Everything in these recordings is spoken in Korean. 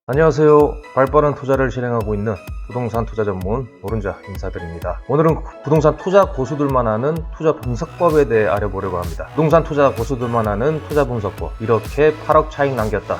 안녕하세요. 발빠른 투자를 실행하고 있는 부동산 투자 전문 노른자 인사드립니다. 오늘은 부동산 투자 고수들만 아는 투자 분석법에 대해 알아보려고 합니다. 부동산 투자 고수들만 아는 투자 분석법. 이렇게 8억 차익 남겼다.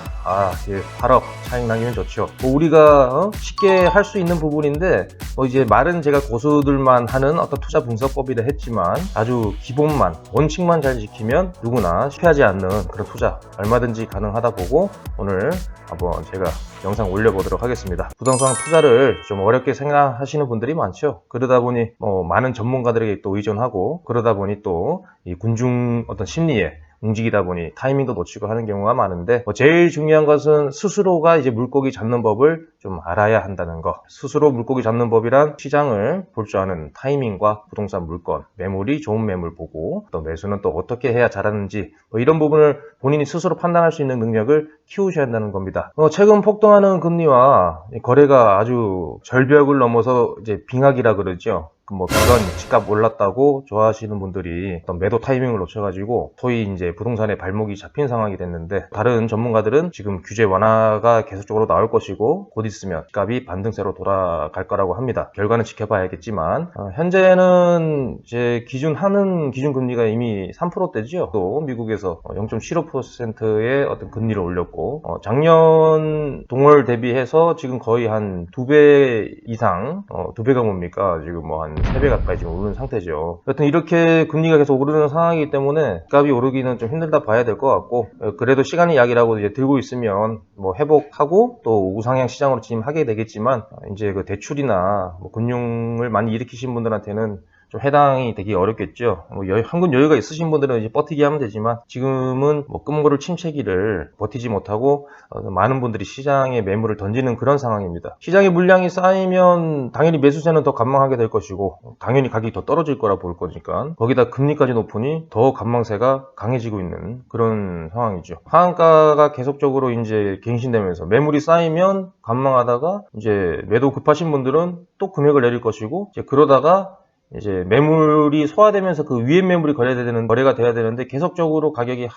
8억 차익 남기면 좋죠. 우리가 쉽게 할 수 있는 부분인데 이제 말은 제가 고수들만 하는 어떤 투자 분석법이라 했지만 아주 기본만, 원칙만 잘 지키면 누구나 실패하지 않는 그런 투자 얼마든지 가능하다 보고 오늘 한번 제가 영상 올려보도록 하겠습니다. 부동산 투자를 좀 어렵게 생각하시는 분들이 많죠. 그러다 보니 많은 전문가들에게 또 의존하고 그러다 보니 또 이 군중 어떤 심리에 움직이다 보니 타이밍도 놓치고 하는 경우가 많은데 제일 중요한 것은 스스로가 이제 물고기 잡는 법을 좀 알아야 한다는 거. 스스로 물고기 잡는 법이란 시장을 볼 줄 아는 타이밍과 부동산 물건, 매물이 좋은 매물 보고 또 매수는 또 어떻게 해야 잘하는지 이런 부분을 본인이 스스로 판단할 수 있는 능력을 키우셔야 한다는 겁니다. 최근 폭등하는 금리와 거래가 아주 절벽을 넘어서 이제 빙하기라 그러죠. 그런 집값 올랐다고 좋아하시는 분들이 어떤 매도 타이밍을 놓쳐가지고 소위 이제 부동산에 발목이 잡힌 상황이 됐는데 다른 전문가들은 지금 규제 완화가 계속적으로 나올 것이고 곧 있으면 집값이 반등세로 돌아갈 거라고 합니다. 결과는 지켜봐야겠지만 현재는 이제 하는 기준금리가 이미 3%대죠. 또 미국에서 0.75%의 어떤 금리를 올렸고 작년 동월 대비해서 지금 거의 한 2배 이상 2배가 뭡니까? 지금 한 3배 가까이 지금 오르는 상태죠. 여튼 이렇게 금리가 계속 오르는 상황이기 때문에 값이 오르기는 좀 힘들다 봐야 될 것 같고 그래도 시간이 약이라고 이제 들고 있으면 회복하고 또 우상향 시장으로 진입하게 되겠지만 이제 그 대출이나 금융을 많이 일으키신 분들한테는 좀 해당이 되기 어렵겠죠. 한군 여유가 있으신 분들은 이제 버티기 하면 되지만 지금은 끔고를 침체기를 버티지 못하고 많은 분들이 시장에 매물을 던지는 그런 상황입니다. 시장에 물량이 쌓이면 당연히 매수세는 더 관망하게 될 것이고 당연히 가격이 더 떨어질 거라 볼 거니까 거기다 금리까지 높으니 더 관망세가 강해지고 있는 그런 상황이죠. 하한가가 계속적으로 이제 갱신되면서 매물이 쌓이면 관망하다가 이제 매도 급하신 분들은 또 금액을 내릴 것이고 이제 그러다가 이제 매물이 소화되면서 그 위에 매물이 거래가 돼야 되는데 계속적으로 가격이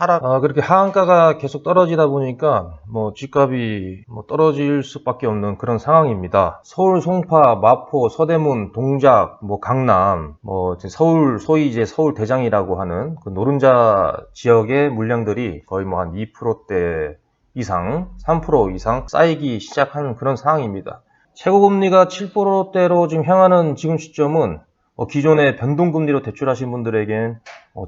그렇게 하한가가 계속 떨어지다 보니까 집값이 떨어질 수밖에 없는 그런 상황입니다. 서울 송파, 마포, 서대문, 동작, 강남, 소위 이제 서울 대장이라고 하는 그 노른자 지역의 물량들이 거의 한 2%대 이상, 3% 이상 쌓이기 시작하는 그런 상황입니다. 최고금리가 7%대로 지금 향하는 지금 시점은 기존에 변동금리로 대출하신 분들에겐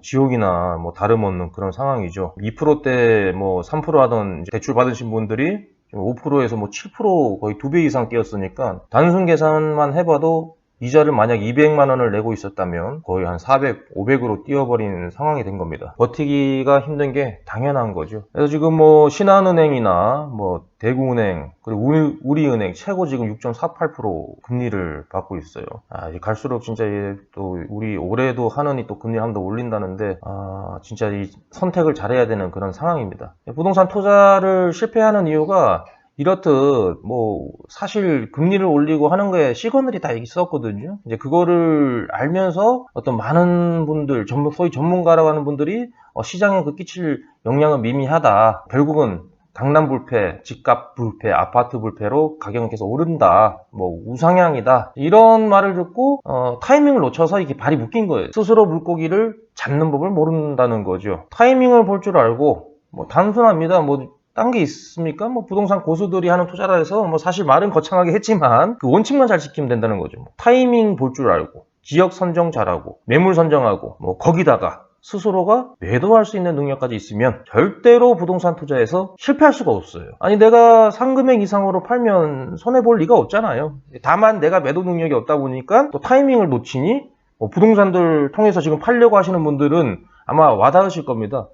지옥이나 다름없는 그런 상황이죠. 2%대 3% 하던 대출 받으신 분들이 5%에서 7% 거의 2배 이상 뛰었으니까 단순 계산만 해봐도 이자를 만약 200만 원을 내고 있었다면 거의 한 400, 500으로 뛰어버리는 상황이 된 겁니다. 버티기가 힘든 게 당연한 거죠. 그래서 지금 신한은행이나 대구은행 그리고 우리은행 최고 지금 6.48% 금리를 받고 있어요. 갈수록 진짜 또 우리 올해도 한은이 또 금리를 한 번 더 올린다는데 진짜 이 선택을 잘해야 되는 그런 상황입니다. 부동산 투자를 실패하는 이유가 이렇듯 사실 금리를 올리고 하는 거에 시그널이 다 있었거든요. 이제 그거를 알면서 어떤 많은 분들, 소위 전문가라고 하는 분들이 시장에 그 끼칠 영향은 미미하다. 결국은 강남 불패, 집값 불패, 아파트 불패로 가격은 계속 오른다. 우상향이다. 이런 말을 듣고 타이밍을 놓쳐서 이게 발이 묶인 거예요. 스스로 물고기를 잡는 법을 모른다는 거죠. 타이밍을 볼 줄 알고 단순합니다. 딴 게 있습니까? 부동산 고수들이 하는 투자라 해서 사실 말은 거창하게 했지만 그 원칙만 잘 지키면 된다는 거죠. 타이밍 볼 줄 알고 지역 선정 잘하고 매물 선정하고 거기다가 스스로가 매도할 수 있는 능력까지 있으면 절대로 부동산 투자에서 실패할 수가 없어요. 내가 상금액 이상으로 팔면 손해볼 리가 없잖아요. 다만 내가 매도 능력이 없다 보니까 또 타이밍을 놓치니 부동산들 통해서 지금 팔려고 하시는 분들은 아마 와닿으실 겁니다.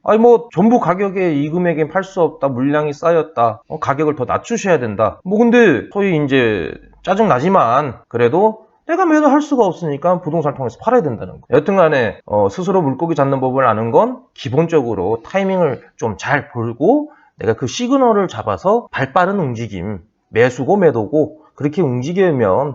전부 가격에 이 금액엔 팔 수 없다. 물량이 쌓였다. 가격을 더 낮추셔야 된다. 근데 소위 이제 짜증나지만 그래도 내가 매도할 수가 없으니까 부동산을 통해서 팔아야 된다는 거. 여튼간에 스스로 물고기 잡는 법을 아는 건 기본적으로 타이밍을 좀 잘 보고 내가 그 시그널을 잡아서 발빠른 움직임, 매수고 매도고 그렇게 움직이면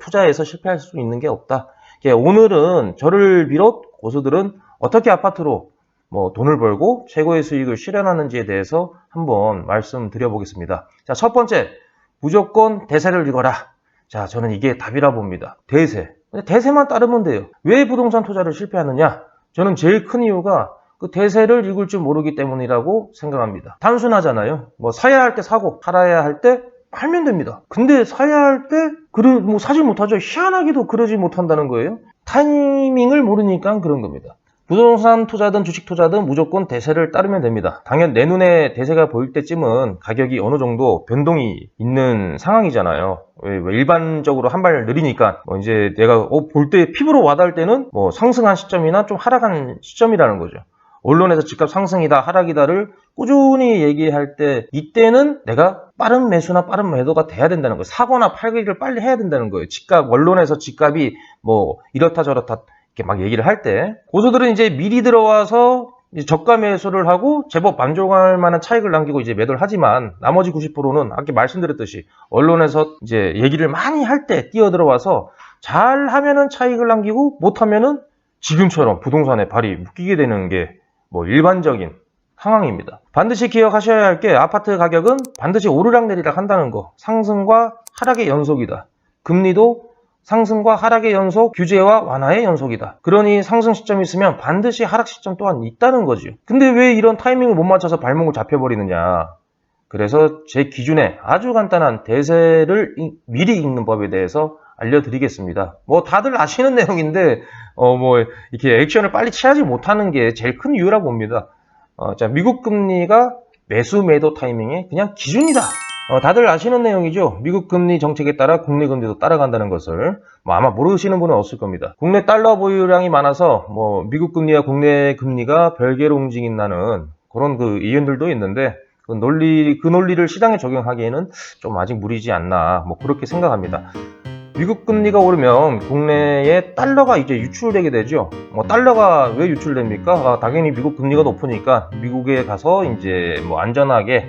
투자에서 실패할 수 있는 게 없다. 오늘은 저를 비롯 고수들은 어떻게 아파트로 뭐 돈을 벌고 최고의 수익을 실현하는지에 대해서 한번 말씀드려보겠습니다. 자, 첫 번째, 무조건 대세를 읽어라. 자, 저는 이게 답이라 봅니다. 대세. 대세만 따르면 돼요. 왜 부동산 투자를 실패하느냐? 저는 제일 큰 이유가 그 대세를 읽을 줄 모르기 때문이라고 생각합니다. 단순하잖아요. 뭐 사야 할 때 사고 팔아야 할 때 팔면 됩니다. 근데 사야 할 때 뭐 사지 못하죠. 희한하게도 그러지 못한다는 거예요. 타이밍을 모르니까 그런 겁니다. 부동산 투자든 주식 투자든 무조건 대세를 따르면 됩니다. 당연 내 눈에 대세가 보일 때쯤은 가격이 어느 정도 변동이 있는 상황이잖아요. 왜 일반적으로 한 발 느리니까 뭐 이제 내가 볼 때 피부로 와닿을 때는 뭐 상승한 시점이나 좀 하락한 시점이라는 거죠. 언론에서 집값 상승이다 하락이다를 꾸준히 얘기할 때 이때는 내가 빠른 매수나 빠른 매도가 돼야 된다는 거예요. 사거나 팔기를 빨리 해야 된다는 거예요. 집값 언론에서 집값이 뭐 이렇다 저렇다 이렇게 막 얘기를 할 때 고수들은 이제 미리 들어와서 이제 저가 매수를 하고 제법 만족할 만한 차익을 남기고 이제 매도를 하지만 나머지 90%는 아까 말씀드렸듯이 언론에서 이제 얘기를 많이 할 때 뛰어들어와서 잘 하면은 차익을 남기고 못하면은 지금처럼 부동산에 발이 묶이게 되는 게 뭐 일반적인 상황입니다. 반드시 기억하셔야 할 게 아파트 가격은 반드시 오르락내리락 한다는 거. 상승과 하락의 연속이다. 금리도 상승과 하락의 연속, 규제와 완화의 연속이다. 그러니 상승 시점이 있으면 반드시 하락 시점 또한 있다는 거죠. 근데 왜 이런 타이밍을 못 맞춰서 발목을 잡혀버리느냐. 그래서 제 기준에 아주 간단한 대세를 미리 읽는 법에 대해서 알려드리겠습니다. 뭐 다들 아시는 내용인데 뭐 이렇게 액션을 빨리 취하지 못하는 게 제일 큰 이유라고 봅니다. 자, 미국 금리가 매수 매도 타이밍의 그냥 기준이다. 다들 아시는 내용이죠. 미국 금리 정책에 따라 국내 금리도 따라간다는 것을 뭐 아마 모르시는 분은 없을 겁니다. 국내 달러 보유량이 많아서 뭐 미국 금리와 국내 금리가 별개로 움직인다는 그런 그 이윤들도 있는데 그 논리를 시장에 적용하기에는 좀 아직 무리지 않나 뭐 그렇게 생각합니다. 미국 금리가 오르면 국내에 달러가 이제 유출되게 되죠. 뭐 달러가 왜 유출됩니까? 당연히 미국 금리가 높으니까 미국에 가서 이제 뭐 안전하게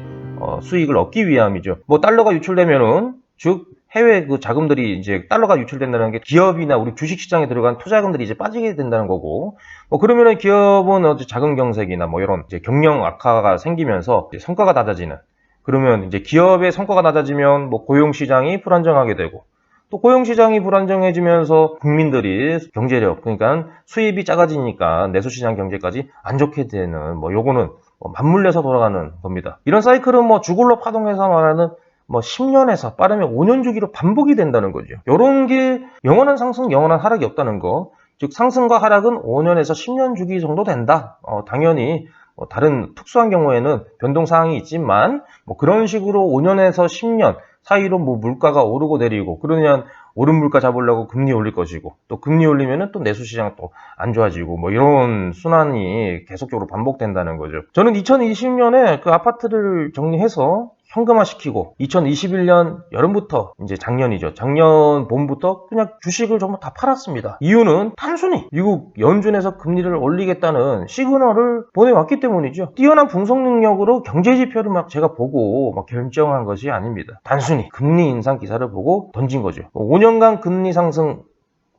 수익을 얻기 위함이죠. 뭐 달러가 유출되면은 즉 해외 그 자금들이 이제 달러가 유출된다는 게 기업이나 우리 주식시장에 들어간 투자금들이 이제 빠지게 된다는 거고 뭐 그러면은 기업은 자금 경색이나 뭐 이런 이제 경영 악화가 생기면서 이제 성과가 낮아지는 그러면 이제 기업의 성과가 낮아지면 뭐 고용시장이 불안정하게 되고 또 고용시장이 불안정해지면서 국민들이 경제력, 그러니까 수입이 작아지니까 내수시장 경제까지 안 좋게 되는, 뭐 요거는 맞물려서 돌아가는 겁니다. 이런 사이클은 뭐 주글로 파동해서 말하는 뭐 10년에서 빠르면 5년 주기로 반복이 된다는 거죠. 요런 게 영원한 상승, 영원한 하락이 없다는 거. 즉 상승과 하락은 5년에서 10년 주기 정도 된다. 당연히 다른 특수한 경우에는 변동 사항이 있지만 뭐 그런 식으로 5년에서 10년 사이로 뭐 물가가 오르고 내리고 그러면 오른 물가 잡으려고 금리 올릴 것이고 또 금리 올리면은 또 내수시장 또 안 좋아지고 뭐 이런 순환이 계속적으로 반복된다는 거죠. 저는 2020년에 그 아파트를 정리해서 현금화시키고 2021년 여름부터 이제 작년이죠. 작년 봄부터 그냥 주식을 전부 다 팔았습니다. 이유는 단순히 미국 연준에서 금리를 올리겠다는 시그널을 보내왔기 때문이죠. 뛰어난 분석 능력으로 경제 지표를 막 제가 보고 막 결정한 것이 아닙니다. 단순히 금리 인상 기사를 보고 던진 거죠. 5년간 금리 상승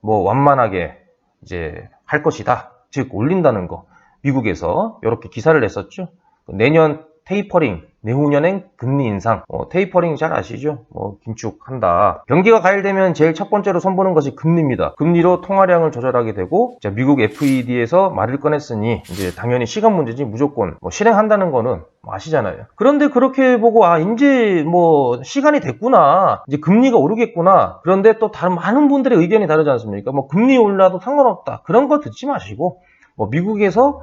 뭐 완만하게 이제 할 것이다. 즉 올린다는 거. 미국에서 이렇게 기사를 냈었죠. 내년 테이퍼링, 내후년엔 금리 인상. 테이퍼링 잘 아시죠? 긴축한다. 경기가 가열되면 제일 첫 번째로 선보는 것이 금리입니다. 금리로 통화량을 조절하게 되고, 자, 미국 FED에서 말을 꺼냈으니 이제 당연히 시간 문제지 무조건 실행한다는 거는 아시잖아요. 그런데 그렇게 보고 이제 시간이 됐구나. 이제 금리가 오르겠구나. 그런데 또 다른 많은 분들의 의견이 다르지 않습니까? 금리 올라도 상관없다. 그런 거 듣지 마시고, 미국에서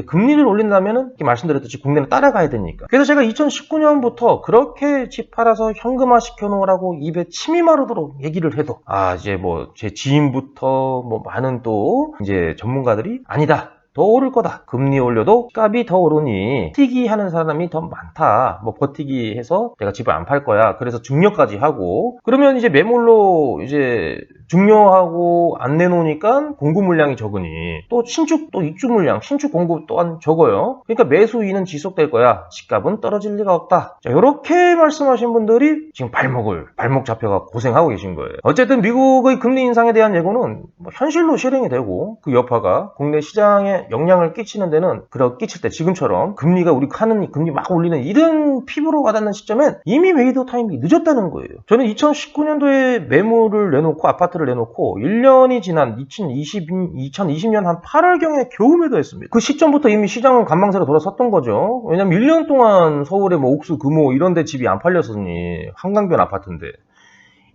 금리를 올린다면은 이렇게 말씀드렸듯이 국내는 따라가야 되니까. 그래서 제가 2019년부터 그렇게 집 팔아서 현금화 시켜놓으라고 입에 침이 마르도록 얘기를 해도 이제 제 지인부터 많은 또 이제 전문가들이 아니다. 더 오를 거다. 금리 올려도 값이 더 오르니 버티기 하는 사람이 더 많다. 버티기 해서 내가 집을 안 팔 거야. 그래서 증여까지 하고 그러면 이제 매몰로 이제 증여하고 안 내놓으니까 공급 물량이 적으니 또 신축 또 입주 물량, 신축 공급 또한 적어요. 그러니까 매수인은 지속될 거야. 집값은 떨어질 리가 없다. 자, 이렇게 말씀하신 분들이 지금 발목 잡혀가 고생하고 계신 거예요. 어쨌든 미국의 금리 인상에 대한 예고는 현실로 실행이 되고 그 여파가 국내 시장에 시장에 영향을 끼치는 데는 끼칠 때 지금처럼 금리가 우리 하는 금리 막 올리는 이런 피부로 와닿는 시점엔 이미 매도 타이밍이 늦었다는 거예요. 저는 2019년도에 매물을 내놓고 아파트를 내놓고 1년이 지난 2020년 한 8월경에 겨우 매도했습니다. 그 시점부터 이미 시장은 관망세로 돌아섰던 거죠. 왜냐면 1년 동안 서울에 뭐 옥수, 금호 이런 데 집이 안 팔렸으니 한강변 아파트인데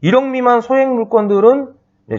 1억 미만 소액 물건들은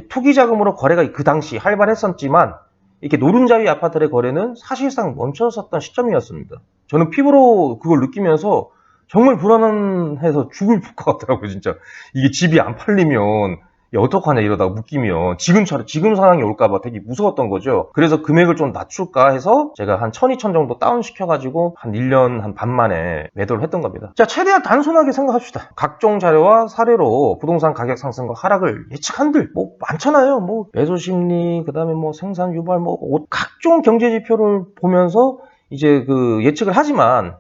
투기 자금으로 거래가 그 당시 활발했었지만 이렇게 노른자위 아파트의 거래는 사실상 멈춰섰던 시점이었습니다. 저는 피부로 그걸 느끼면서 정말 불안해서 죽을 것 같더라고요, 진짜. 이게 집이 안 팔리면 어떡하냐 이러다가 묶이면 지금 상황이 올까봐 되게 무서웠던 거죠. 그래서 금액을 좀 낮출까 해서 제가 한 1,000, 2,000 정도 다운시켜가지고 한 1년 한 반 만에 매도를 했던 겁니다. 자, 최대한 단순하게 생각합시다. 각종 자료와 사례로 부동산 가격 상승과 하락을 예측한들 뭐 많잖아요. 뭐 매수 심리, 그 다음에 뭐 생산 유발, 뭐 각종 경제 지표를 보면서 이제 그 예측을 하지만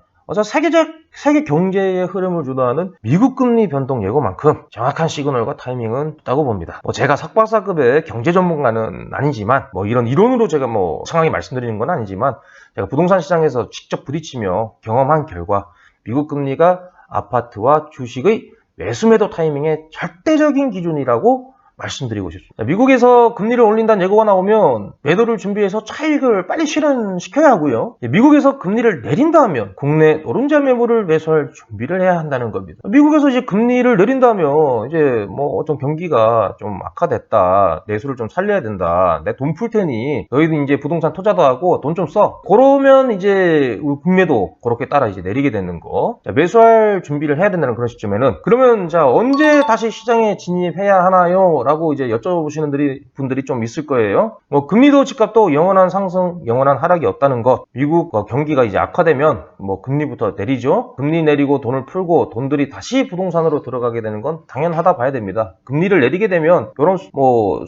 세계 경제의 흐름을 주도하는 미국 금리 변동 예고만큼 정확한 시그널과 타이밍은 있다고 봅니다. 제가 석박사급의 경제 전문가는 아니지만 이런 이론으로 제가 상황이 말씀드리는 건 아니지만 제가 부동산 시장에서 직접 부딪히며 경험한 결과 미국 금리가 아파트와 주식의 매수 매도 타이밍의 절대적인 기준이라고 말씀드리고 싶습니다. 미국에서 금리를 올린다는 예고가 나오면 매도를 준비해서 차익을 빨리 실현시켜야 하고요. 미국에서 금리를 내린다면 국내 노른자 매물을 매수할 준비를 해야 한다는 겁니다. 미국에서 이제 금리를 내린다면 이제 어떤 경기가 좀 악화됐다, 내수를 좀 살려야 된다, 내 돈 풀 테니 너희들 이제 부동산 투자도 하고 돈 좀 써. 그러면 이제 국내도 그렇게 따라 이제 내리게 되는 거. 매수할 준비를 해야 된다는 그런 시점에는 그러면 언제 다시 시장에 진입해야 하나요? 라고 이제 여쭤보시는 분들이 좀 있을 거예요. 금리도 집값도 영원한 상승, 영원한 하락이 없다는 것. 미국 경기가 이제 악화되면 금리부터 내리죠. 금리 내리고 돈을 풀고 돈들이 다시 부동산으로 들어가게 되는 건 당연하다 봐야 됩니다. 금리를 내리게 되면 이런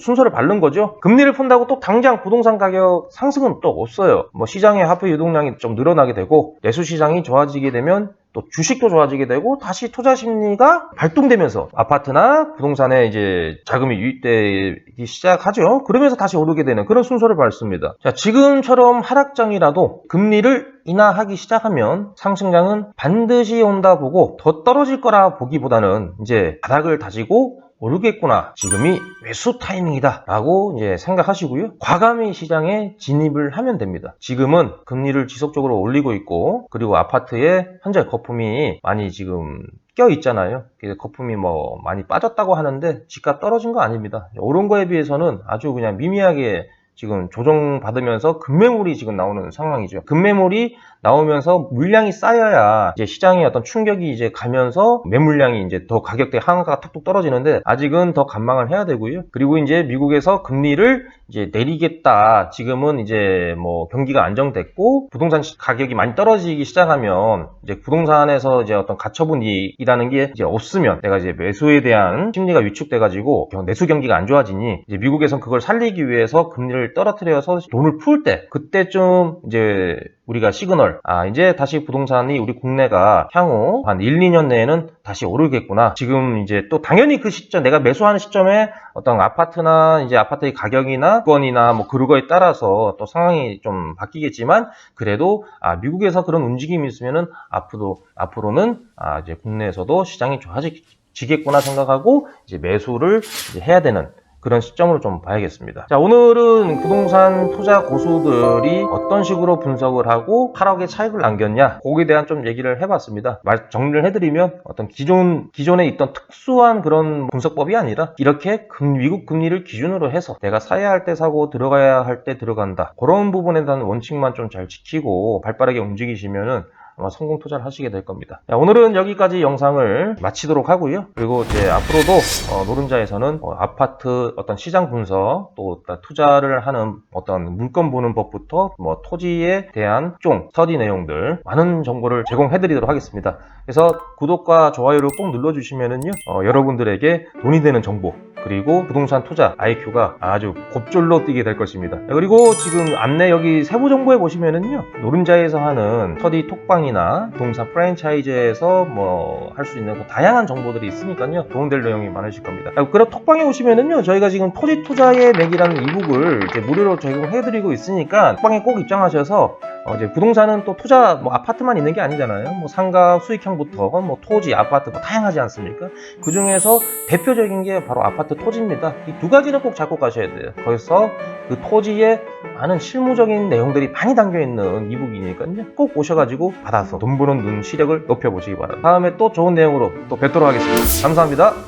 순서를 밟는 거죠. 금리를 푼다고 또 당장 부동산 가격 상승은 또 없어요. 시장의 화폐 유동량이 좀 늘어나게 되고 내수 시장이 좋아지게 되면 또 주식도 좋아지게 되고 다시 투자 심리가 발동되면서 아파트나 부동산에 이제 자금이 유입되기 시작하죠. 그러면서 다시 오르게 되는 그런 순서를 밟습니다. 자, 지금처럼 하락장이라도 금리를 인하하기 시작하면 상승장은 반드시 온다 보고 더 떨어질 거라 보기보다는 이제 바닥을 다지고 오르겠구나. 지금이 매수 타이밍이다. 라고 이제 생각하시고요. 과감히 시장에 진입을 하면 됩니다. 지금은 금리를 지속적으로 올리고 있고, 그리고 아파트에 현재 거품이 많이 지금 껴 있잖아요. 거품이 많이 빠졌다고 하는데 집값 떨어진 거 아닙니다. 오른 거에 비해서는 아주 그냥 미미하게 지금 조정받으면서 급매물이 지금 나오는 상황이죠. 급매물이 나오면서 물량이 쌓여야 이제 시장에 어떤 충격이 이제 가면서 매물량이 이제 더 가격대 하한가가 툭툭 떨어지는데 아직은 더 관망을 해야 되고요. 그리고 이제 미국에서 금리를 이제 내리겠다. 지금은 이제 경기가 안정됐고 부동산 가격이 많이 떨어지기 시작하면 이제 부동산에서 이제 어떤 가처분 이익이라는 게 이제 없으면 내가 이제 매수에 대한 심리가 위축돼가지고 내수 경기가 안 좋아지니 이제 미국에선 그걸 살리기 위해서 금리를 떨어뜨려서 돈을 풀 때 그때쯤 이제 우리가 시그널 이제 다시 부동산이 우리 국내가 향후 한 1, 2년 내에는 다시 오르겠구나. 지금 이제 또 당연히 그 시점 내가 매수하는 시점에 어떤 아파트나 이제 아파트의 가격이나 주거이나 그거에 따라서 또 상황이 좀 바뀌겠지만 그래도 미국에서 그런 움직임이 있으면은 앞으로는 이제 국내에서도 시장이 좋아지겠구나 생각하고 이제 매수를 이제 해야 되는 그런 시점으로 좀 봐야겠습니다. 자, 오늘은 부동산 투자 고수들이 어떤 식으로 분석을 하고 하락의 차익을 남겼냐 거기에 대한 좀 얘기를 해봤습니다. 정리를 해드리면 어떤 기존에 있던 특수한 그런 분석법이 아니라 이렇게 미국 금리를 기준으로 해서 내가 사야 할 때 사고 들어가야 할 때 들어간다. 그런 부분에 대한 원칙만 좀 잘 지키고 발빠르게 움직이시면은 아마 성공 투자를 하시게 될 겁니다. 자, 오늘은 여기까지 영상을 마치도록 하고요. 그리고 이제 앞으로도 노른자에서는 아파트 어떤 시장 분석 또 투자를 하는 어떤 물건 보는 법부터 토지에 대한 스터디 내용들 많은 정보를 제공해 드리도록 하겠습니다. 그래서 구독과 좋아요를 꼭 눌러주시면은요 여러분들에게 돈이 되는 정보 그리고 부동산 투자 IQ가 아주 곱절로 뛰게 될 것입니다. 그리고 지금 안내 여기 세부 정보에 보시면은요, 노른자에서 하는 스터디 톡방이나 부동산 프랜차이즈에서 뭐 할 수 있는 다양한 정보들이 있으니까요, 도움될 내용이 많으실 겁니다. 그럼 톡방에 오시면은요, 저희가 지금 토지 투자의 맥이라는 이북을 이제 무료로 제공해드리고 있으니까 톡방에 꼭 입장하셔서 이제 부동산은 또 투자 뭐 아파트만 있는 게 아니잖아요. 뭐 상가 수익형부터 뭐 토지, 아파트 뭐 다양하지 않습니까? 그 중에서 대표적인 게 바로 아파트 토지입니다. 이 두 가지는 꼭 잡고 가셔야 돼요. 거기서 그 토지에 많은 실무적인 내용들이 많이 담겨 있는 이북이니까요. 꼭 오셔가지고 받아서 돈 버는 눈 시력을 높여보시기 바랍니다. 다음에 또 좋은 내용으로 또 뵙도록 하겠습니다. 감사합니다.